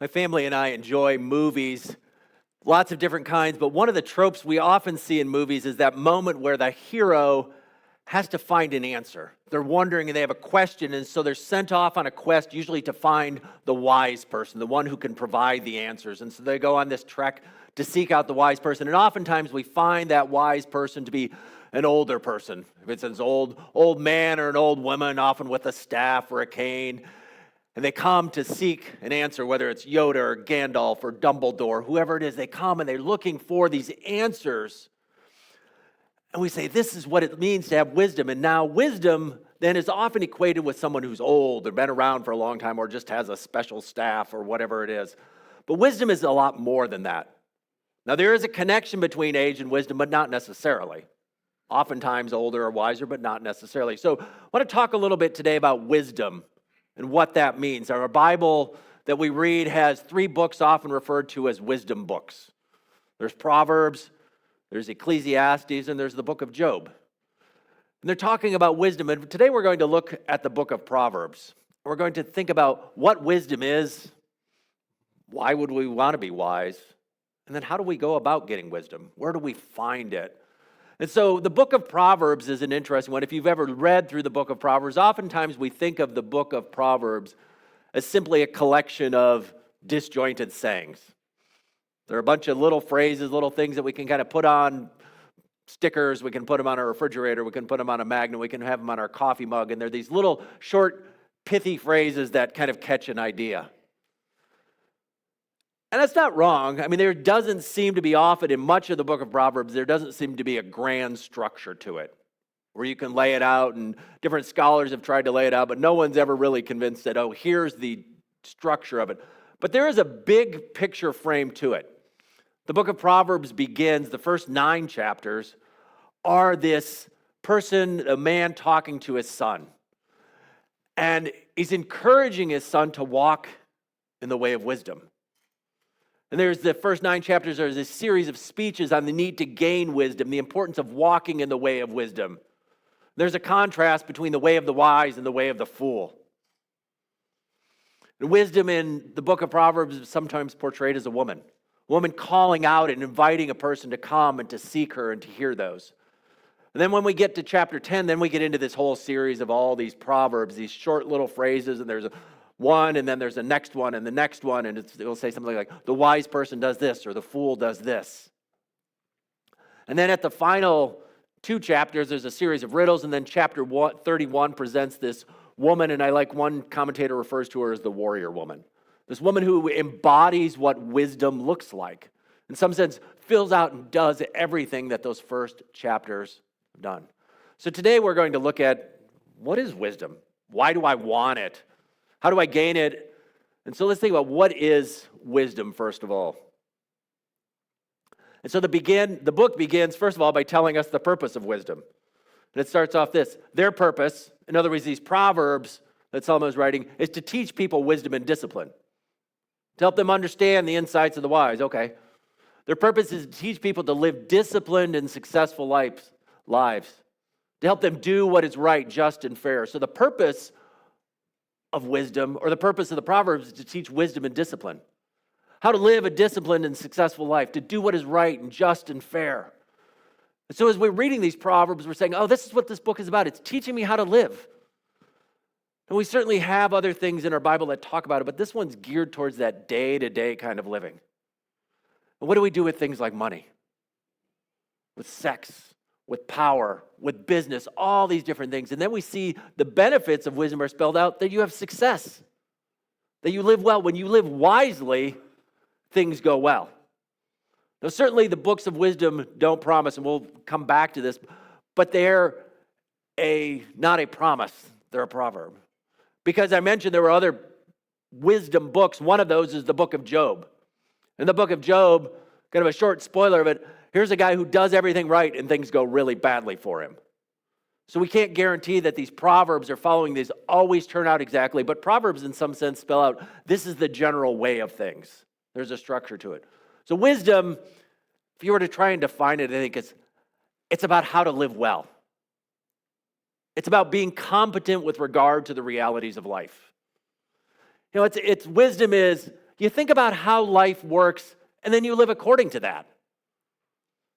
My family and I enjoy movies, lots of different kinds, but one of the tropes we often see in movies is that moment where the hero has to find an answer. They're wondering and they have a question, and so they're sent off on a quest, usually to find the wise person, the one who can provide the answers. And so they go on this trek to seek out the wise person. And oftentimes we find that wise person to be an older person. If it's an old man or an old woman, often with a staff or a cane. And they come to seek an answer, whether it's Yoda or Gandalf or Dumbledore, whoever it is, they come and they're looking for these answers. And we say, this is what it means to have wisdom. And now wisdom then is often equated with someone who's old or been around for a long time or just has a special staff or whatever it is. But wisdom is a lot more than that. Now, there is a connection between age and wisdom, but not necessarily. Oftentimes older or wiser, but not necessarily. So I want to talk a little bit today about wisdom and what that means. Our Bible that we read has 3 books often referred to as wisdom books. There's Proverbs, there's Ecclesiastes, and there's the book of Job. And they're talking about wisdom. And today we're going to look at the book of Proverbs. We're going to think about what wisdom is, why would we want to be wise, and then how do we go about getting wisdom? Where do we find it? And so the book of Proverbs is an interesting one. If you've ever read through the book of Proverbs, oftentimes we think of the book of Proverbs as simply a collection of disjointed sayings. There are a bunch of little phrases, little things that we can kind of put on stickers. We can put them on our refrigerator. We can put them on a magnet. We can have them on our coffee mug. And they're these little short, pithy phrases that kind of catch an idea. And that's not wrong. I mean, there doesn't seem to be often in much of the book of Proverbs, there doesn't seem to be a grand structure to it where you can lay it out, and different scholars have tried to lay it out, but no one's ever really convinced that, oh, here's the structure of it. But there is a big picture frame to it. The book of Proverbs begins, the first 9 chapters are this person, a man talking to his son. And he's encouraging his son to walk in the way of wisdom. And there's the first 9 chapters, there's a series of speeches on the need to gain wisdom, the importance of walking in the way of wisdom. There's a contrast between the way of the wise and the way of the fool. And wisdom in the book of Proverbs is sometimes portrayed as a woman calling out and inviting a person to come and to seek her and to hear those. And then when we get to chapter 10, then we get into this whole series of all these proverbs, these short little phrases, and there's one, and then there's the next one, and the next one, and it'll say something like, the wise person does this, or the fool does this. And then at the final 2 chapters, there's a series of riddles, and then chapter 31 presents this woman, and I like one commentator refers to her as the warrior woman. This woman who embodies what wisdom looks like. In some sense, fills out and does everything that those first chapters have done. So today we're going to look at, what is wisdom? Why do I want it? How do I gain it? And so let's think about, what is wisdom, first of all. And so the book begins, first of all, by telling us the purpose of wisdom. And it starts off this: their purpose, in other words, these proverbs that Solomon is writing, is to teach people wisdom and discipline, to help them understand the insights of the wise. Okay. Their purpose is to teach people to live disciplined and successful lives, to help them do what is right, just, and fair. So the purpose of wisdom, or the purpose of the Proverbs, is to teach wisdom and discipline. How to live a disciplined and successful life, to do what is right and just and fair. And so as we're reading these Proverbs, we're saying, oh, this is what this book is about. It's teaching me how to live. And we certainly have other things in our Bible that talk about it, but this one's geared towards that day-to-day kind of living. And what do we do with things like money, with sex, with power, with business, all these different things? And then we see the benefits of wisdom are spelled out, that you have success, that you live well. When you live wisely, things go well. Now, certainly the books of wisdom don't promise, and we'll come back to this, but they're not a promise, they're a proverb. Because I mentioned there were other wisdom books. One of those is the book of Job. In the book of Job, kind of a short spoiler of it, here's a guy who does everything right and things go really badly for him. So we can't guarantee that these proverbs are following these always turn out exactly, but proverbs in some sense spell out, this is the general way of things. There's a structure to it. So wisdom, if you were to try and define it, I think it's about how to live well. It's about being competent with regard to the realities of life. You know, it's wisdom is You think about how life works, and then you live according to that.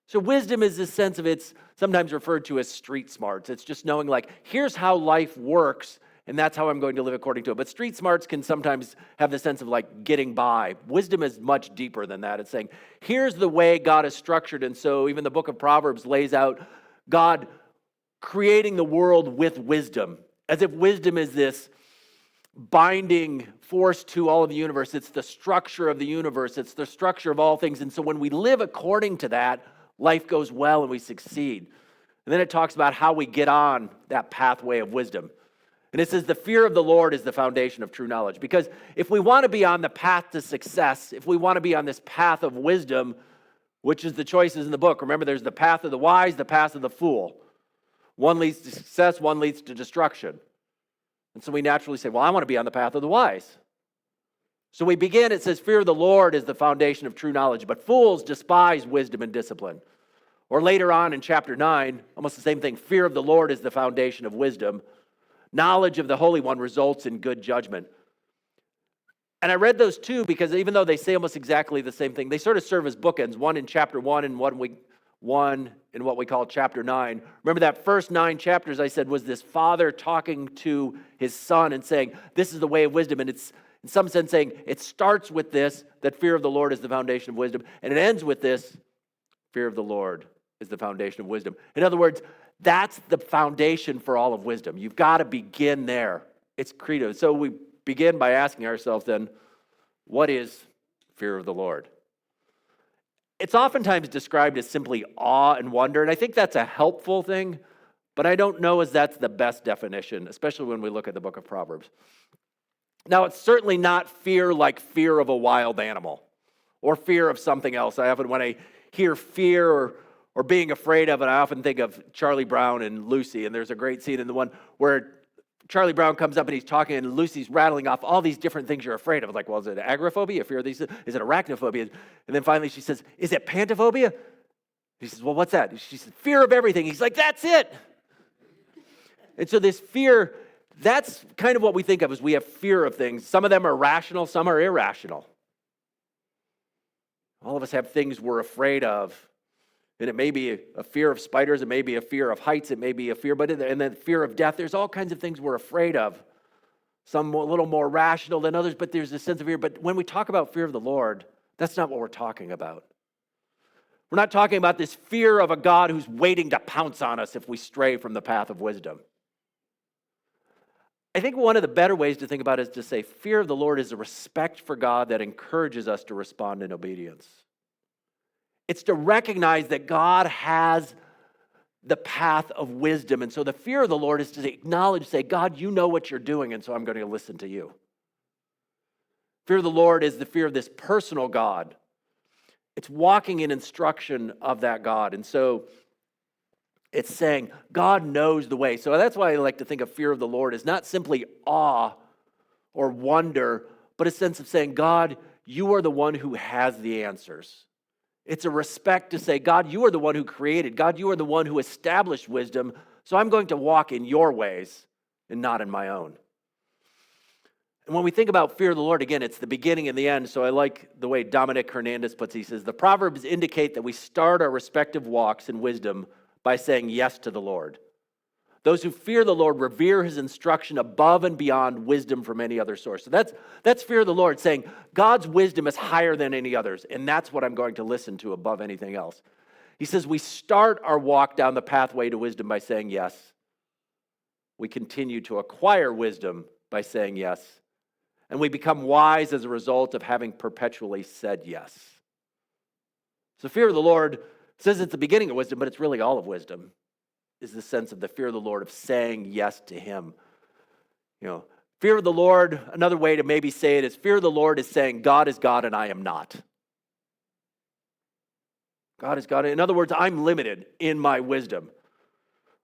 So wisdom is this sense of, it's sometimes referred to as street smarts. It's just knowing, like, here's how life works, and that's how I'm going to live according to it. But street smarts can sometimes have the sense of, like, getting by. Wisdom is much deeper than that. It's saying, here's the way God is structured. And so even the book of Proverbs lays out God creating the world with wisdom, as if wisdom is this binding force to all of the universe. It's the structure of the universe. It's the structure of all things. And so when we live according to that, life goes well and we succeed. And then it talks about how we get on that pathway of wisdom. And it says the fear of the Lord is the foundation of true knowledge. Because if we want to be on the path to success, if we want to be on this path of wisdom, which is the choices in the book, remember there's the path of the wise, the path of the fool. One leads to success, one leads to destruction. And so we naturally say, well, I want to be on the path of the wise. So we begin, it says, fear of the Lord is the foundation of true knowledge, but fools despise wisdom and discipline. Or later on in chapter 9, almost the same thing, fear of the Lord is the foundation of wisdom. Knowledge of the Holy One results in good judgment. And I read those two because even though they say almost exactly the same thing, they sort of serve as bookends, one in chapter 1 and one in what we call chapter 9. Remember that first 9 chapters I said was this father talking to his son and saying, this is the way of wisdom. And it's in some sense saying it starts with this, that fear of the Lord is the foundation of wisdom. And it ends with this, fear of the Lord is the foundation of wisdom. In other words, that's the foundation for all of wisdom. You've got to begin there. It's credo. So we begin by asking ourselves then, what is fear of the Lord? It's oftentimes described as simply awe and wonder, and I think that's a helpful thing, but I don't know as that's the best definition, especially when we look at the book of Proverbs. Now, it's certainly not fear like fear of a wild animal or fear of something else. When I hear fear or being afraid of it, I often think of Charlie Brown and Lucy, and there's a great scene in the one where Charlie Brown comes up and he's talking, and Lucy's rattling off all these different things you're afraid of. Like, well, is it agoraphobia, fear of these? Is it arachnophobia? And then finally she says, is it pantophobia? He says, well, what's that? She says, fear of everything. He's like, that's it. And so this fear, that's kind of what we think of as we have fear of things. Some of them are rational, some are irrational. All of us have things we're afraid of. And it may be a fear of spiders, it may be a fear of heights, it may be a fear, and then fear of death. There's all kinds of things we're afraid of. Some a little more rational than others, but there's a sense of fear. But when we talk about fear of the Lord, that's not what we're talking about. We're not talking about this fear of a God who's waiting to pounce on us if we stray from the path of wisdom. I think one of the better ways to think about it is to say fear of the Lord is a respect for God that encourages us to respond in obedience. It's to recognize that God has the path of wisdom. And so the fear of the Lord is to acknowledge, say, God, you know what you're doing, and so I'm going to listen to you. Fear of the Lord is the fear of this personal God. It's walking in instruction of that God. And so it's saying, God knows the way. So that's why I like to think of fear of the Lord as not simply awe or wonder, but a sense of saying, God, you are the one who has the answers. It's a respect to say, God, you are the one who created. God, you are the one who established wisdom. So I'm going to walk in your ways and not in my own. And when we think about fear of the Lord, again, it's the beginning and the end. So I like the way Dominic Hernandez puts it. He says, the Proverbs indicate that we start our respective walks in wisdom by saying yes to the Lord. Those who fear the Lord revere his instruction above and beyond wisdom from any other source. So that's fear of the Lord, saying God's wisdom is higher than any others, and that's what I'm going to listen to above anything else. He says we start our walk down the pathway to wisdom by saying yes. We continue to acquire wisdom by saying yes. And we become wise as a result of having perpetually said yes. So fear of the Lord says it's the beginning of wisdom, but it's really all of wisdom. Is the sense of the fear of the Lord, of saying yes to him. Fear of the Lord, another way to maybe say it is fear of the Lord is saying God is God and I am not. God is God. In other words, I'm limited in my wisdom.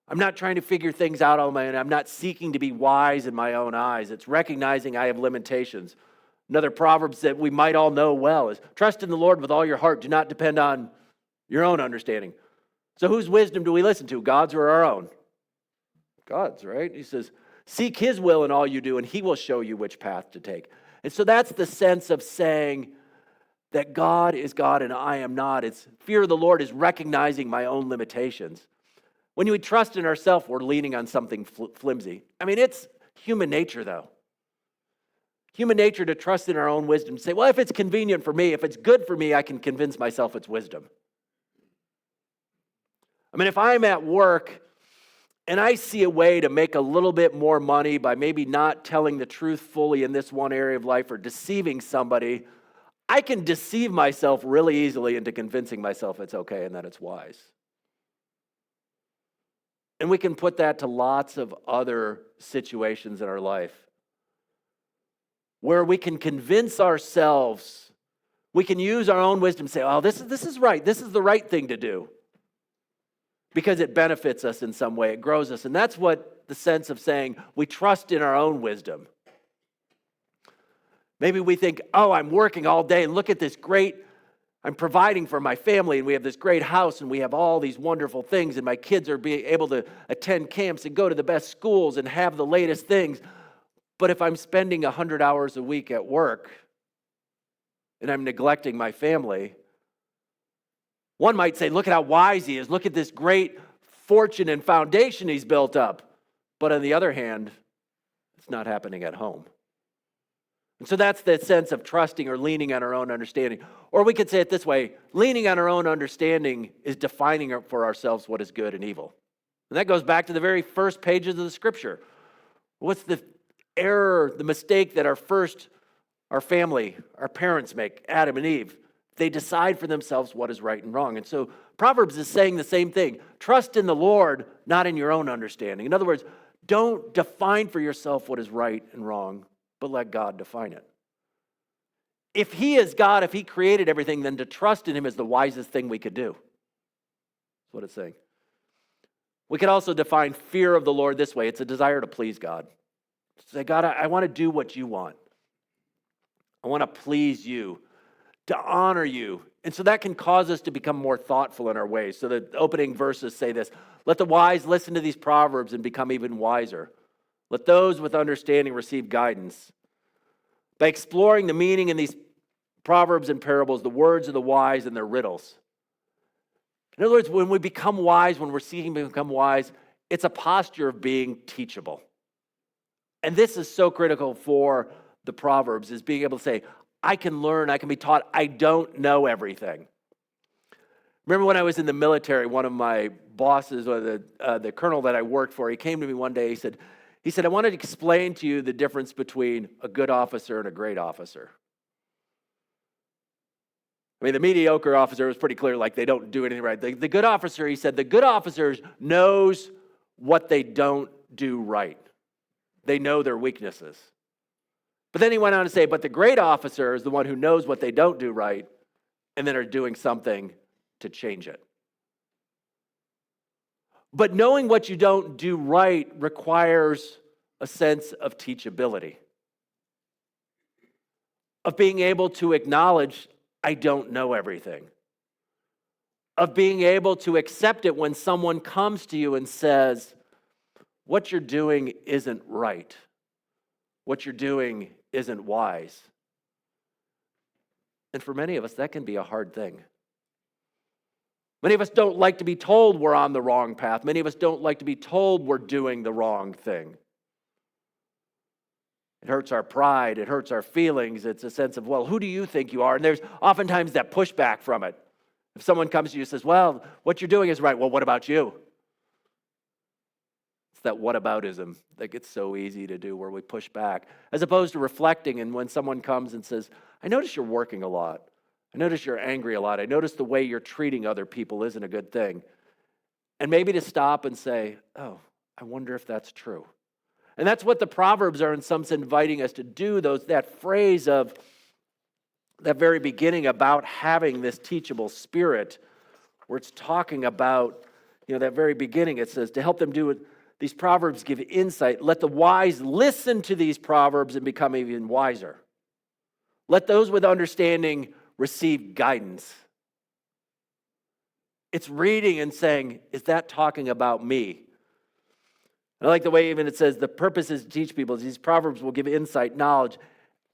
I'm not trying to figure things out on my own. I'm not seeking to be wise in my own eyes. It's recognizing I have limitations. Another Proverbs that we might all know well is trust in the Lord with all your heart. Do not depend on your own understanding. So whose wisdom do we listen to, God's or our own? God's, right? He says, seek his will in all you do, and he will show you which path to take. And so that's the sense of saying that God is God and I am not. It's fear of the Lord is recognizing my own limitations. When we trust in ourselves, we're leaning on something flimsy. I mean, it's human nature, though. Human nature to trust in our own wisdom, to say, well, if it's convenient for me, if it's good for me, I can convince myself it's wisdom. I mean, if I'm at work and I see a way to make a little bit more money by maybe not telling the truth fully in this one area of life or deceiving somebody, I can deceive myself really easily into convincing myself it's okay and that it's wise. And we can put that to lots of other situations in our life where we can convince ourselves, we can use our own wisdom, say, oh, this is right, this is the right thing to do, because it benefits us in some way, it grows us. And that's what the sense of saying we trust in our own wisdom. Maybe we think, oh, I'm working all day and look at this great, I'm providing for my family and we have this great house and we have all these wonderful things and my kids are being able to attend camps and go to the best schools and have the latest things. But if I'm spending 100 hours a week at work and I'm neglecting my family, one might say, look at how wise he is. Look at this great fortune and foundation he's built up. But on the other hand, it's not happening at home. And so that's the sense of trusting or leaning on our own understanding. Or we could say it this way, leaning on our own understanding is defining for ourselves what is good and evil. And that goes back to the very first pages of the scripture. What's the error, the mistake that our family, our parents make, Adam and Eve? They decide for themselves what is right and wrong. And so Proverbs is saying the same thing. Trust in the Lord, not in your own understanding. In other words, don't define for yourself what is right and wrong, but let God define it. If he is God, if he created everything, then to trust in him is the wisest thing we could do. That's what it's saying. We could also define fear of the Lord this way. It's a desire to please God. Say, God, I want to do what you want. I want to please you, to honor you. And so that can cause us to become more thoughtful in our ways. So the opening verses say this, let the wise listen to these proverbs and become even wiser. Let those with understanding receive guidance. By exploring the meaning in these proverbs and parables, the words of the wise and their riddles. In other words, when we become wise, when we're seeking to become wise, it's a posture of being teachable. And this is so critical for the Proverbs, is being able to say, I can learn, I can be taught, I don't know everything. Remember when I was in the military, one of my bosses, or the colonel that I worked for, he came to me one day, he said, I want to explain to you the difference between a good officer and a great officer. I mean, the mediocre officer was pretty clear, like they don't do anything right. The good officer, he said, the good officer knows what they don't do right. They know their weaknesses. But then he went on to say, but the great officer is the one who knows what they don't do right and then are doing something to change it. But knowing what you don't do right requires a sense of teachability, of being able to acknowledge, I don't know everything, of being able to accept it when someone comes to you and says, what you're doing isn't right. What you're doing isn't wise. And for many of us, that can be a hard thing. Many of us don't like to be told we're on the wrong path. Many of us don't like to be told we're doing the wrong thing. It hurts our pride. It hurts our feelings. It's a sense of, well, who do you think you are? And there's oftentimes that pushback from it. If someone comes to you and says, well, what you're doing is right. Well, what about you? It's that whataboutism that gets so easy to do, where we push back, as opposed to reflecting. And when someone comes and says, I notice you're working a lot. I notice you're angry a lot. I notice the way you're treating other people isn't a good thing. And maybe to stop and say, oh, I wonder if that's true. And that's what the Proverbs are in some sense inviting us to do, that phrase of that very beginning about having this teachable spirit, where it's talking about, that very beginning, it says, to help them do it, these Proverbs give insight. Let the wise listen to these Proverbs and become even wiser. Let those with understanding receive guidance. It's reading and saying, is that talking about me? I like the way even it says the purpose is to teach people. These Proverbs will give insight, knowledge,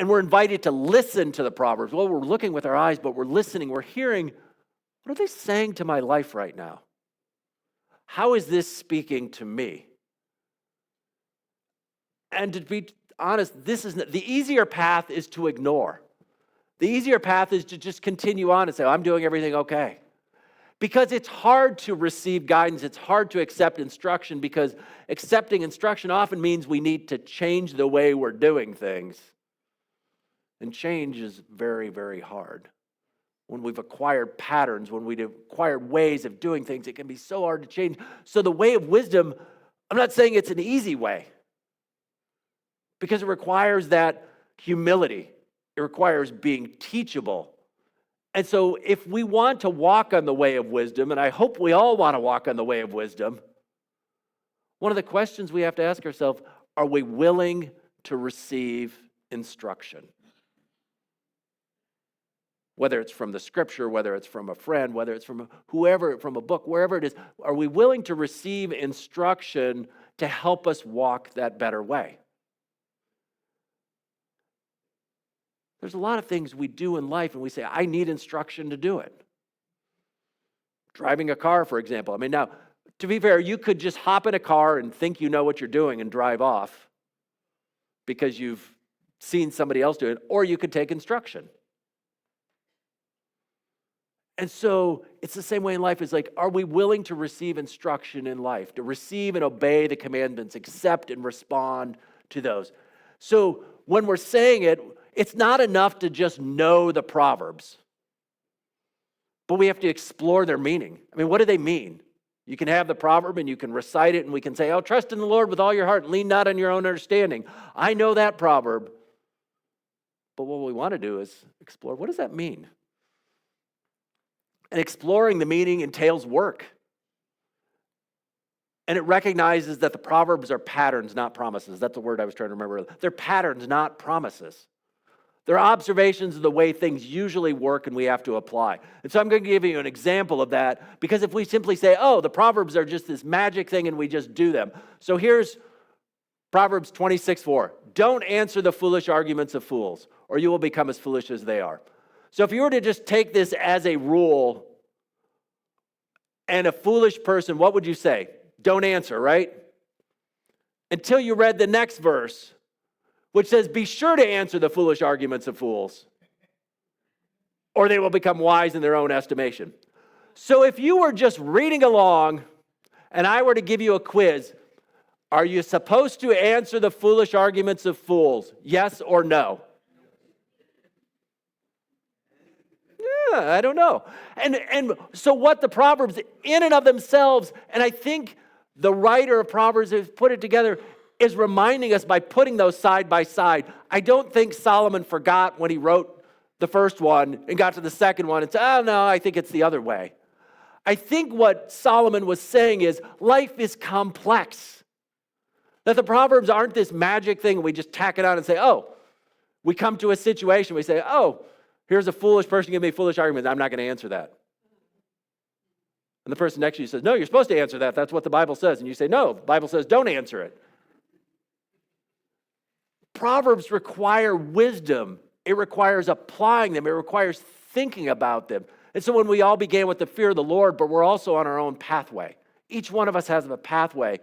And we're invited to listen to the Proverbs. Well, we're looking with our eyes, but we're listening, we're hearing, what are they saying to my life right now? How is this speaking to me? And to be honest, the easier path is to ignore. The easier path is to just continue on and say, I'm doing everything okay. Because it's hard to receive guidance. It's hard to accept instruction because accepting instruction often means we need to change the way we're doing things. And change is very, very hard. When we've acquired patterns, when we've acquired ways of doing things, it can be so hard to change. So the way of wisdom, I'm not saying it's an easy way, because it requires that humility. It requires being teachable. And so if we want to walk on the way of wisdom, and I hope we all want to walk on the way of wisdom, one of the questions we have to ask ourselves, are we willing to receive instruction? Whether it's from the scripture, whether it's from a friend, whether it's from whoever, from a book, wherever it is, are we willing to receive instruction to help us walk that better way? There's a lot of things we do in life and we say, I need instruction to do it. Driving a car, for example. I mean, now, to be fair, you could just hop in a car and think you know what you're doing and drive off because you've seen somebody else do it, or you could take instruction. And so it's the same way in life. It's like, are we willing to receive instruction in life, to receive and obey the commandments, accept and respond to those? So when we're saying it, it's not enough to just know the Proverbs, but we have to explore their meaning. I mean, what do they mean? You can have the proverb and you can recite it and we can say, oh, trust in the Lord with all your heart and lean not on your own understanding. I know that proverb. But what we want to do is explore, what does that mean? And exploring the meaning entails work. And it recognizes that the Proverbs are patterns, not promises. That's the word I was trying to remember. They're patterns, not promises. They're observations of the way things usually work and we have to apply. And so I'm going to give you an example of that, because if we simply say, oh, the Proverbs are just this magic thing and we just do them. So here's Proverbs 26:4. Don't answer the foolish arguments of fools, or you will become as foolish as they are. So if you were to just take this as a rule, and a foolish person, what would you say? Don't answer, right? Until you read the next verse, which says, be sure to answer the foolish arguments of fools, or they will become wise in their own estimation. So if you were just reading along, and I were to give you a quiz, are you supposed to answer the foolish arguments of fools? Yes or no? I don't know. And so what the Proverbs in and of themselves, and I think the writer of Proverbs has put it together, is reminding us by putting those side by side. I don't think Solomon forgot when he wrote the first one and got to the second one and said, oh no, I think it's the other way. I think what Solomon was saying is life is complex. That the Proverbs aren't this magic thing we just tack it on and say, oh, we come to a situation, we say, oh, here's a foolish person giving me a foolish argument. I'm not going to answer that. And the person next to you says, no, you're supposed to answer that. That's what the Bible says. And you say, no, the Bible says don't answer it. Proverbs require wisdom. It requires applying them. It requires thinking about them. And so when we all began with the fear of the Lord, but we're also on our own pathway. Each one of us has a pathway.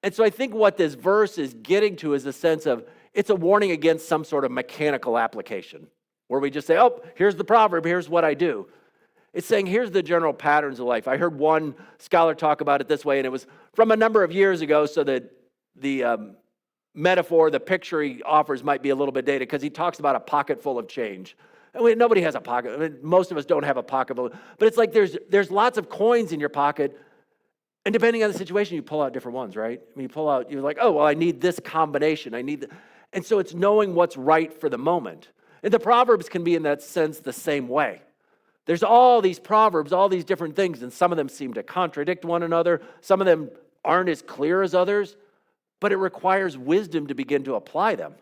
And so I think what this verse is getting to is a sense of, it's a warning against some sort of mechanical application, where we just say, oh, here's the proverb, here's what I do. It's saying, here's the general patterns of life. I heard one scholar talk about it this way, and it was from a number of years ago, so that the metaphor, the picture he offers might be a little bit dated, because he talks about a pocket full of change. I mean, nobody has a pocket. I mean, most of us don't have a pocket full. But it's like there's lots of coins in your pocket, and depending on the situation, you pull out different ones, right? I mean, you pull out, you're like, oh, well, I need this combination. And so it's knowing what's right for the moment. And the Proverbs can be, in that sense, the same way. There's all these Proverbs, all these different things, and some of them seem to contradict one another. Some of them aren't as clear as others, but it requires wisdom to begin to apply them.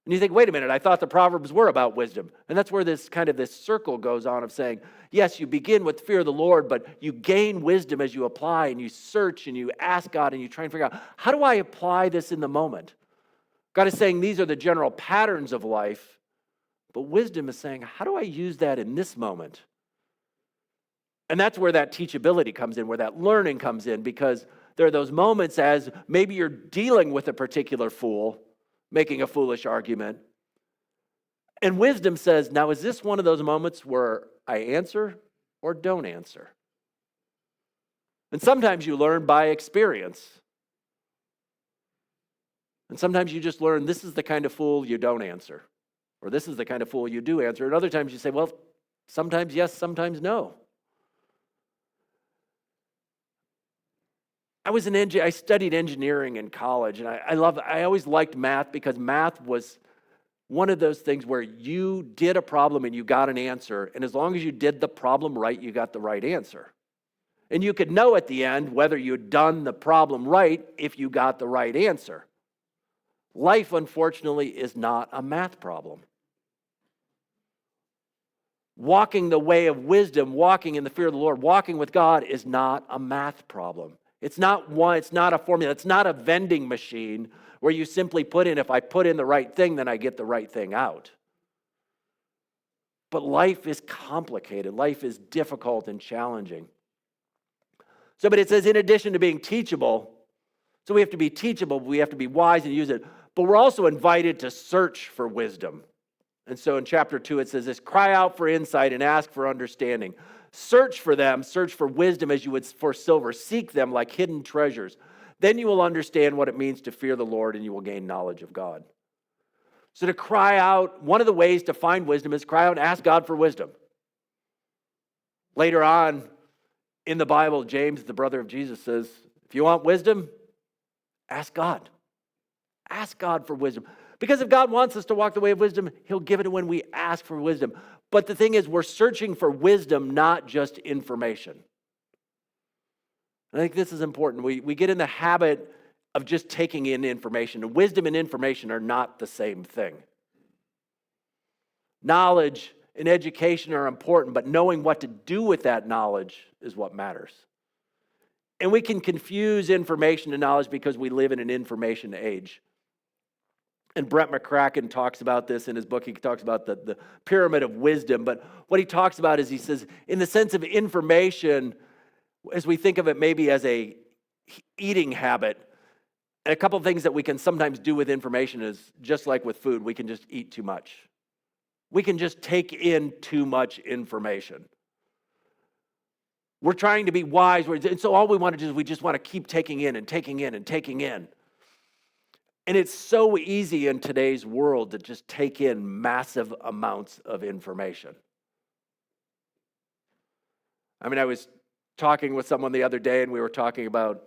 And you think, wait a minute, I thought the Proverbs were about wisdom. And that's where this circle goes on of saying, yes, you begin with fear of the Lord, but you gain wisdom as you apply, and you search, and you ask God, and you try and figure out, how do I apply this in the moment? God is saying these are the general patterns of life, but wisdom is saying, how do I use that in this moment? And that's where that teachability comes in, where that learning comes in, because there are those moments as maybe you're dealing with a particular fool, making a foolish argument. And wisdom says, now is this one of those moments where I answer or don't answer? And sometimes you learn by experience. And sometimes you just learn this is the kind of fool you don't answer, or this is the kind of fool you do answer. And other times you say, well, sometimes yes, sometimes no. I studied engineering in college, and I always liked math because math was one of those things where you did a problem and you got an answer, and as long as you did the problem right, you got the right answer. And you could know at the end whether you'd done the problem right if you got the right answer. Life, unfortunately, is not a math problem. Walking the way of wisdom, walking in the fear of the Lord, walking with God is not a math problem. It's not a formula. It's not a vending machine where you simply put in, if I put in the right thing, then I get the right thing out. But life is complicated. Life is difficult and challenging. But it says, in addition to being teachable, so we have to be teachable, we have to be wise and use it, but we're also invited to search for wisdom. And so in chapter 2, it says this, cry out for insight and ask for understanding. Search for them, search for wisdom as you would for silver. Seek them like hidden treasures. Then you will understand what it means to fear the Lord and you will gain knowledge of God. So to cry out, one of the ways to find wisdom is cry out and ask God for wisdom. Later on in the Bible, James, the brother of Jesus, says, if you want wisdom, ask God. Ask God for wisdom. Because if God wants us to walk the way of wisdom, he'll give it when we ask for wisdom. But the thing is, we're searching for wisdom, not just information. I think this is important. We get in the habit of just taking in information. Wisdom and information are not the same thing. Knowledge and education are important, but knowing what to do with that knowledge is what matters. And we can confuse information and knowledge because we live in an information age. And Brett McCracken talks about this in his book. He talks about the pyramid of wisdom. But what he talks about is, he says, in the sense of information, as we think of it maybe as a eating habit, and a couple of things that we can sometimes do with information is, just like with food, we can just eat too much. We can just take in too much information. We're trying to be wise, and so all we want to do is we just want to keep taking in and taking in and taking in. And it's so easy in today's world to just take in massive amounts of information. I was talking with someone the other day, and we were talking about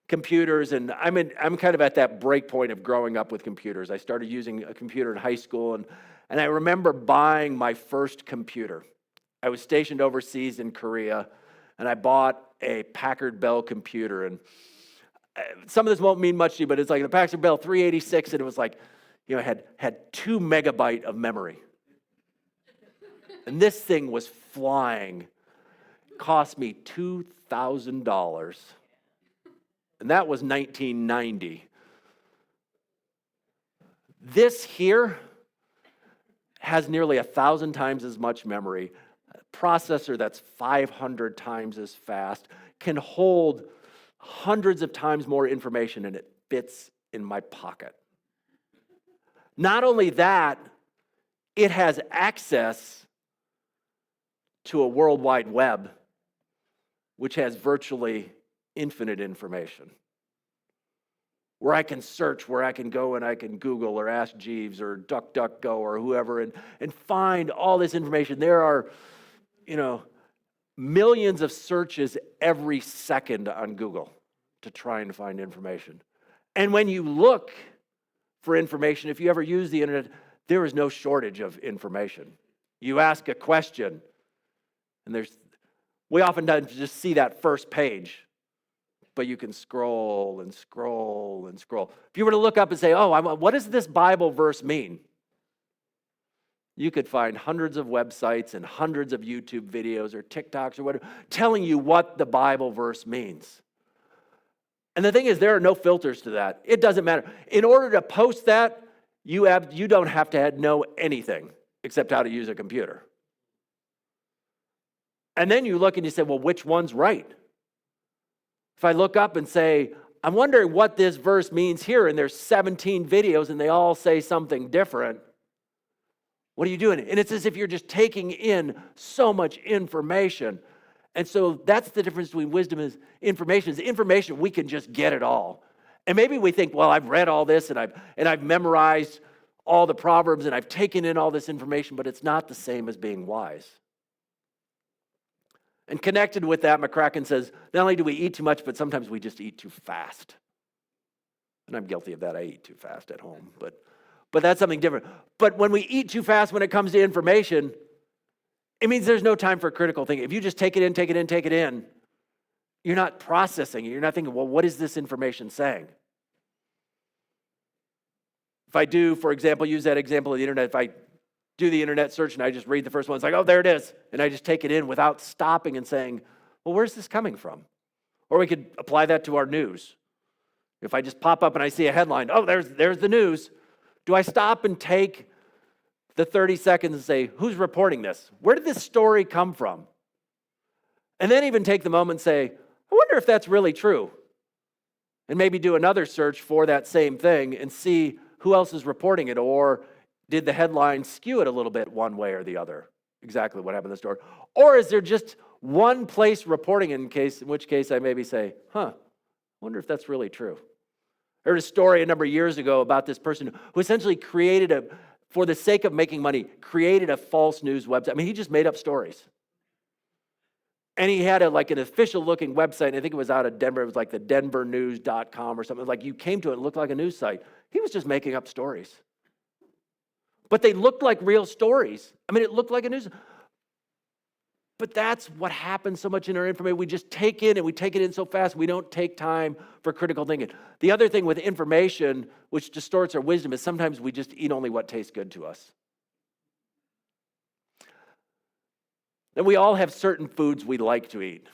computers, and I'm kind of at that break point of growing up with computers. I started using a computer in high school, and I remember buying my first computer. I was stationed overseas in Korea, and I bought a Packard Bell computer, and some of this won't mean much to you, but it's like the Packard Bell 386, and it was like, had 2 megabyte of memory. And this thing was flying. It cost me $2,000. And that was 1990. This here has nearly 1,000 times as much memory, a processor that's 500 times as fast, can hold hundreds of times more information, and it fits in my pocket. Not only that, it has access to a World Wide Web, which has virtually infinite information, where I can search, where I can go and I can Google or Ask Jeeves or DuckDuckGo or whoever and find all this information. There are, millions of searches every second on Google to try and find information. And when you look for information, if you ever use the internet, there is no shortage of information. You ask a question, and we oftentimes just see that first page, but you can scroll and scroll and scroll. If you were to look up and say, what does this Bible verse mean? You could find hundreds of websites and hundreds of YouTube videos or TikToks or whatever telling you what the Bible verse means. And the thing is, there are no filters to that. It doesn't matter. In order to post that, you don't have to know anything except how to use a computer. And then you look and you say, well, which one's right? If I look up and say, I'm wondering what this verse means here, and there's 17 videos and they all say something different, what are you doing? And it's as if you're just taking in so much information. And so that's the difference between wisdom and information. Is information, we can just get it all. And maybe we think, well, I've read all this and I've memorized all the Proverbs and I've taken in all this information, but it's not the same as being wise. And connected with that, McCracken says, not only do we eat too much, but sometimes we just eat too fast. And I'm guilty of that. I eat too fast at home, but that's something different. But when we eat too fast when it comes to information, it means there's no time for critical thinking. If you just take it in, you're not processing it. You're not thinking, well, what is this information saying? If I do, for example, use that example of the internet, if I do the internet search and I just read the first one, it's like, oh, there it is. And I just take it in without stopping and saying, well, where's this coming from? Or we could apply that to our news. If I just pop up and I see a headline, oh, there's the news. Do I stop and take the 30 seconds and say, who's reporting this? Where did this story come from? And then even take the moment and say, I wonder if that's really true. And maybe do another search for that same thing and see who else is reporting it, or did the headline skew it a little bit one way or the other? Exactly what happened in the story. Or is there just one place reporting it, in which case I maybe say, I wonder if that's really true. I heard a story a number of years ago about this person who essentially for the sake of making money, created a false news website. I mean, he just made up stories. And he had an official looking website, and I think it was out of Denver. It was like the denvernews.com or something. Like you came to it, looked like a news site. He was just making up stories. But they looked like real stories. I mean, it looked like a news. But that's what happens so much in our information. We just take in, and we take it in so fast, we don't take time for critical thinking. The other thing with information, which distorts our wisdom, is sometimes we just eat only what tastes good to us. And we all have certain foods we like to eat.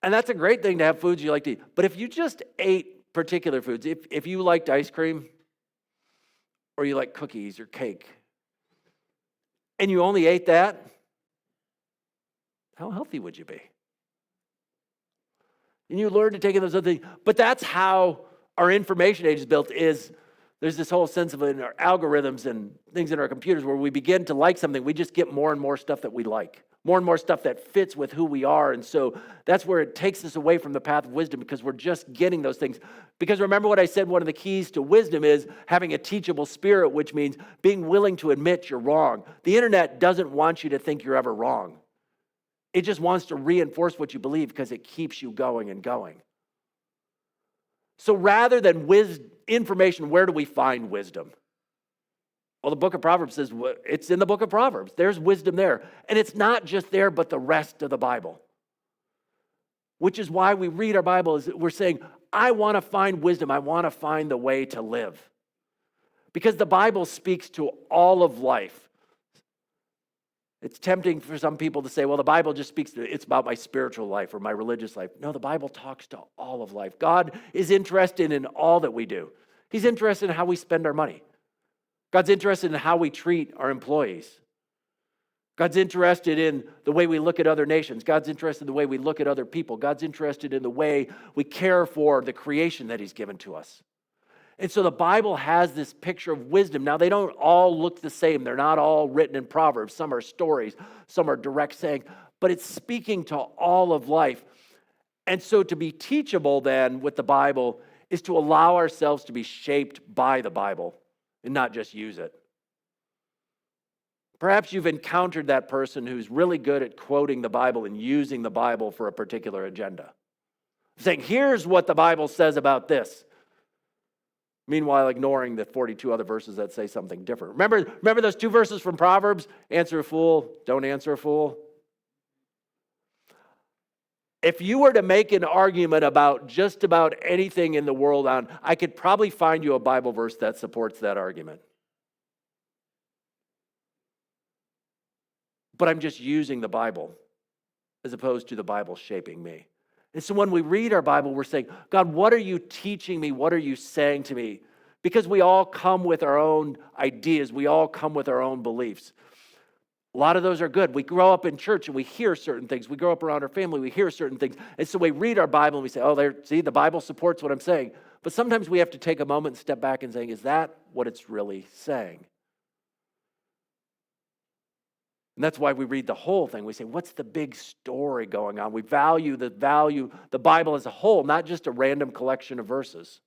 And that's a great thing to have foods you like to eat. But if you just ate particular foods, if you liked ice cream, or you like cookies or cake, and you only ate that, how healthy would you be? And you learn to take in those other things. But that's how our information age is built. There's this whole sense of in our algorithms and things in our computers where we begin to like something, we just get more and more stuff that we like, more and more stuff that fits with who we are. And so that's where it takes us away from the path of wisdom, because we're just getting those things. Because remember what I said, one of the keys to wisdom is having a teachable spirit, which means being willing to admit you're wrong. The internet doesn't want you to think you're ever wrong. It just wants to reinforce what you believe because it keeps you going and going. So rather than information, where do we find wisdom? Well, the book of Proverbs says it's in the book of Proverbs. There's wisdom there. And it's not just there, but the rest of the Bible. Which is why we read our Bible, is we're saying, I want to find wisdom. I want to find the way to live. Because the Bible speaks to all of life. It's tempting for some people to say, well, the Bible just it's about my spiritual life or my religious life. No, the Bible talks to all of life. God is interested in all that we do. He's interested in how we spend our money. God's interested in how we treat our employees. God's interested in the way we look at other nations. God's interested in the way we look at other people. God's interested in the way we care for the creation that He's given to us. And so the Bible has this picture of wisdom. Now, they don't all look the same. They're not all written in Proverbs. Some are stories. Some are direct saying. But it's speaking to all of life. And so to be teachable then with the Bible is to allow ourselves to be shaped by the Bible and not just use it. Perhaps you've encountered that person who's really good at quoting the Bible and using the Bible for a particular agenda. Saying, here's what the Bible says about this. Meanwhile, ignoring the 42 other verses that say something different. Remember those 2 verses from Proverbs? Answer a fool, don't answer a fool. If you were to make an argument about just about anything in the world, I could probably find you a Bible verse that supports that argument. But I'm just using the Bible as opposed to the Bible shaping me. And so when we read our Bible, we're saying, God, what are you teaching me? What are you saying to me? Because we all come with our own ideas. We all come with our own beliefs. A lot of those are good. We grow up in church and we hear certain things. We grow up around our family, we hear certain things. And so we read our Bible and we say, oh, see, the Bible supports what I'm saying. But sometimes we have to take a moment and step back and say, is that what it's really saying? And that's why we read the whole thing. We say, what's the big story going on? We value the Bible as a whole, not just a random collection of verses.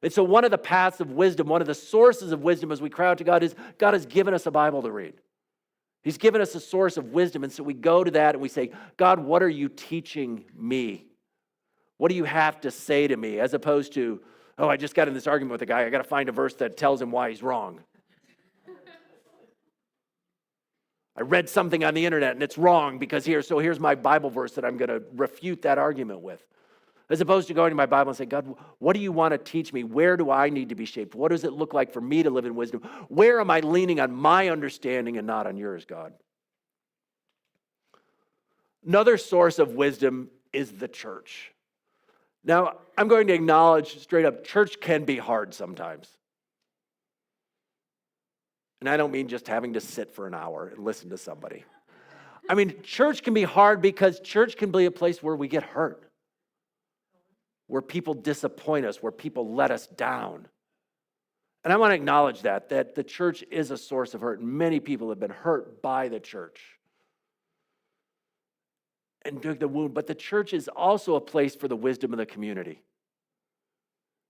And so one of the paths of wisdom, one of the sources of wisdom as we cry out to God is God has given us a Bible to read. He's given us a source of wisdom. And so we go to that and we say, God, what are you teaching me? What do you have to say to me? As opposed to, oh, I just got in this argument with a guy. I got to find a verse that tells him why he's wrong. I read something on the internet and it's wrong because here's my Bible verse that I'm going to refute that argument with. As opposed to going to my Bible and saying, God, what do you want to teach me? Where do I need to be shaped? What does it look like for me to live in wisdom? Where am I leaning on my understanding and not on yours, God? Another source of wisdom is the church. Now, I'm going to acknowledge straight up, church can be hard sometimes. And I don't mean just having to sit for an hour and listen to somebody. I mean, church can be hard because church can be a place where we get hurt, where people disappoint us, where people let us down. And I want to acknowledge that the church is a source of hurt. And many people have been hurt by the church and took the wound. But the church is also a place for the wisdom of the community.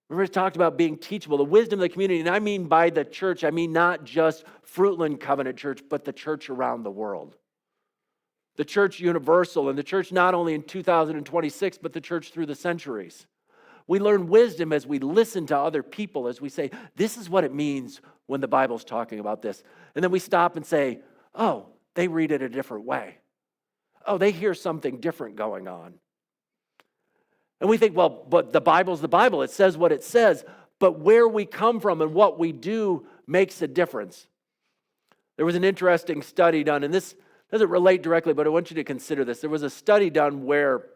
Remember, we talked about being teachable, the wisdom of the community. And I mean by the church, I mean not just Fruitland Covenant Church, but the church around the world. The church universal, and the church not only in 2026, but the church through the centuries. We learn wisdom as we listen to other people, as we say, this is what it means when the Bible's talking about this. And then we stop and say, oh, they read it a different way. Oh, they hear something different going on. And we think, well, but the Bible's the Bible. It says what it says. But where we come from and what we do makes a difference. There was an interesting study done, and this doesn't relate directly, but I want you to consider this. There was a study done where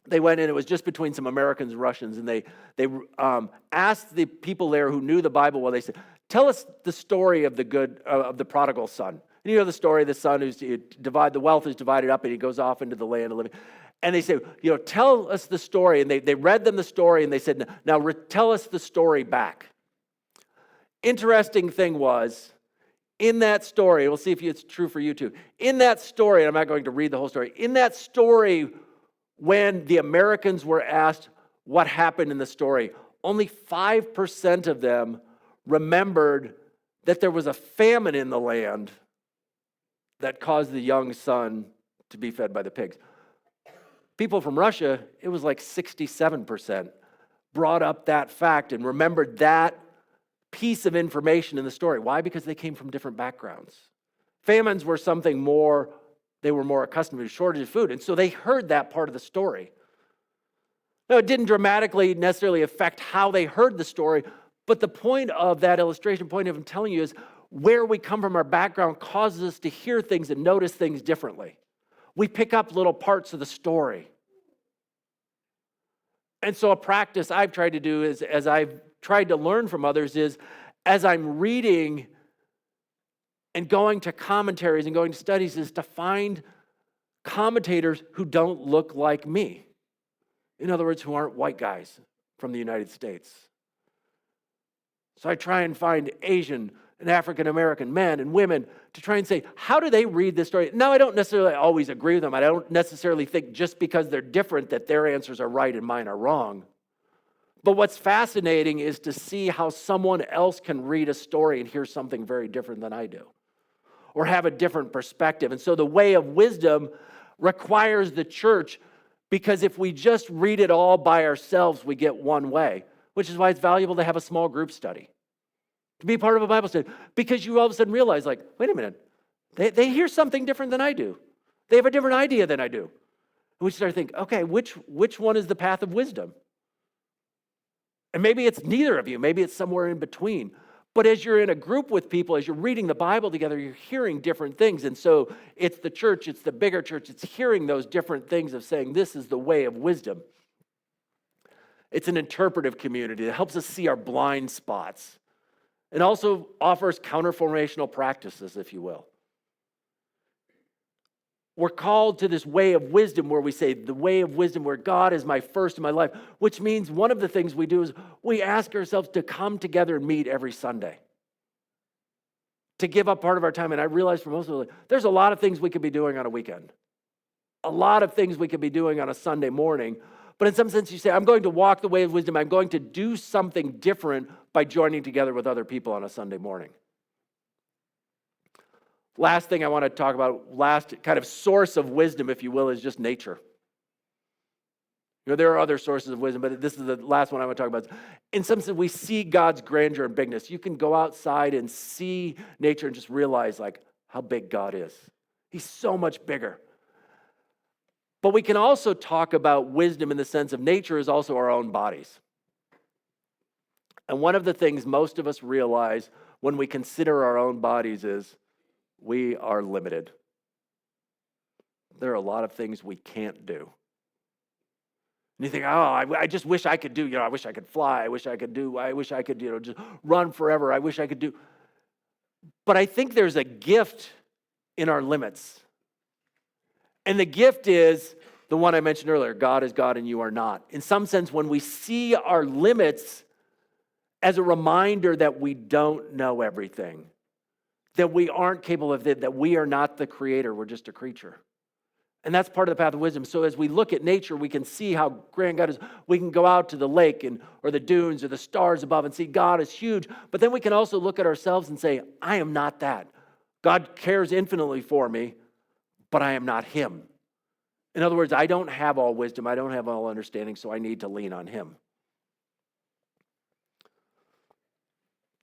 they went in, it was just between some Americans and Russians, and they asked the people there who knew the Bible well, they said, tell us the story of the prodigal son. And you know the story, the son the wealth is divided up and he goes off into the land of living. And they say, tell us the story. And they read them the story and they said, now tell us the story back. Interesting thing was, in that story, we'll see if it's true for you too. In that story, and I'm not going to read the whole story. In that story, when the Americans were asked what happened in the story, only 5% of them remembered that there was a famine in the land that caused the young son to be fed by the pigs. People from Russia, it was like 67% brought up that fact and remembered that piece of information in the story. Why? Because they came from different backgrounds. Famines were something more, they were more accustomed to, shortage of food. And so they heard that part of the story. Now, it didn't dramatically necessarily affect how they heard the story, but the point of that illustration, point of him telling you is where we come from, our background causes us to hear things and notice things differently. We pick up little parts of the story. And so a practice I've tried to do is, as I've tried to learn from others, is as I'm reading and going to commentaries and going to studies, is to find commentators who don't look like me. In other words, who aren't white guys from the United States. So I try and find Asian and African-American men and women to try and say, how do they read this story? Now, I don't necessarily always agree with them. I don't necessarily think just because they're different that their answers are right and mine are wrong. But what's fascinating is to see how someone else can read a story and hear something very different than I do, or have a different perspective. And so the way of wisdom requires the church, because if we just read it all by ourselves, we get one way, which is why it's valuable to have a small group study, to be part of a Bible study, because you all of a sudden realize, like, wait a minute, they hear something different than I do. They have a different idea than I do. And we start to think, okay, which one is the path of wisdom? And maybe it's neither of you. Maybe it's somewhere in between. But as you're in a group with people, as you're reading the Bible together, you're hearing different things. And so it's the church, it's the bigger church, it's hearing those different things of saying, this is the way of wisdom. It's an interpretive community that helps us see our blind spots. It also offers counterformational practices, if you will. We're called to this way of wisdom where we say the way of wisdom where God is my first in my life, which means one of the things we do is we ask ourselves to come together and meet every Sunday, to give up part of our time. And I realize for most of us, there's a lot of things we could be doing on a weekend, a lot of things we could be doing on a Sunday morning. But in some sense, you say, I'm going to walk the way of wisdom. I'm going to do something different by joining together with other people on a Sunday morning. Last thing I want to talk about, last kind of source of wisdom, if you will, is just nature. There are other sources of wisdom, but this is the last one I want to talk about. In some sense, we see God's grandeur and bigness. You can go outside and see nature and just realize how big God is. He's so much bigger. But we can also talk about wisdom in the sense of nature is also our own bodies. And one of the things most of us realize when we consider our own bodies is we are limited. There are a lot of things we can't do. And you think, I just wish I could do, I wish I could fly, I wish I could just run forever, I wish I could do. But I think there's a gift in our limits. And the gift is the one I mentioned earlier, God is God and you are not. In some sense, when we see our limits as a reminder that we don't know everything, that we aren't capable of it, that we are not the creator, we're just a creature. And that's part of the path of wisdom. So as we look at nature, we can see how grand God is. We can go out to the lake or the dunes or the stars above and see God is huge. But then we can also look at ourselves and say, I am not that. God cares infinitely for me, but I am not him. In other words, I don't have all wisdom. I don't have all understanding, so I need to lean on him.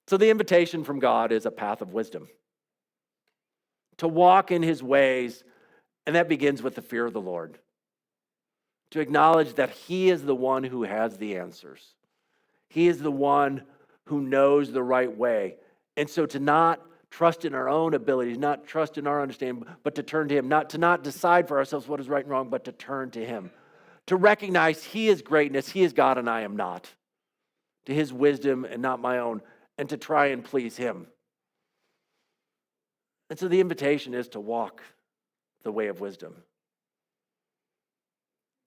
So the invitation from God is a path of wisdom. To walk in his ways, and that begins with the fear of the Lord. To acknowledge that he is the one who has the answers. He is the one who knows the right way. And so to not trust in our own abilities, not trust in our understanding, but to turn to him. To not decide for ourselves what is right and wrong, but to turn to him. To recognize he is greatness, he is God, and I am not. To his wisdom and not my own. And to try and please him. And so the invitation is to walk the way of wisdom.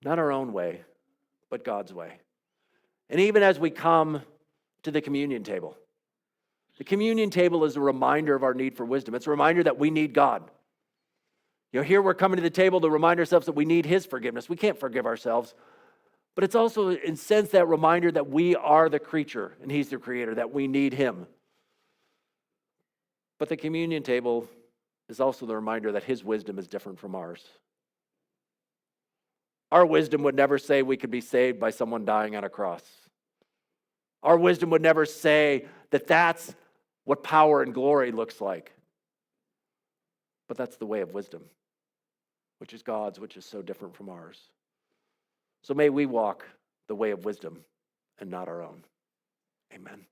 Not our own way, but God's way. And even as we come to the communion table is a reminder of our need for wisdom. It's a reminder that we need God. Here we're coming to the table to remind ourselves that we need his forgiveness. We can't forgive ourselves. But it's also, in a sense, that reminder that we are the creature and he's the creator, that we need him. But the communion table is also the reminder that his wisdom is different from ours. Our wisdom would never say we could be saved by someone dying on a cross. Our wisdom would never say that that's what power and glory looks like. But that's the way of wisdom, which is God's, which is so different from ours. So may we walk the way of wisdom and not our own. Amen.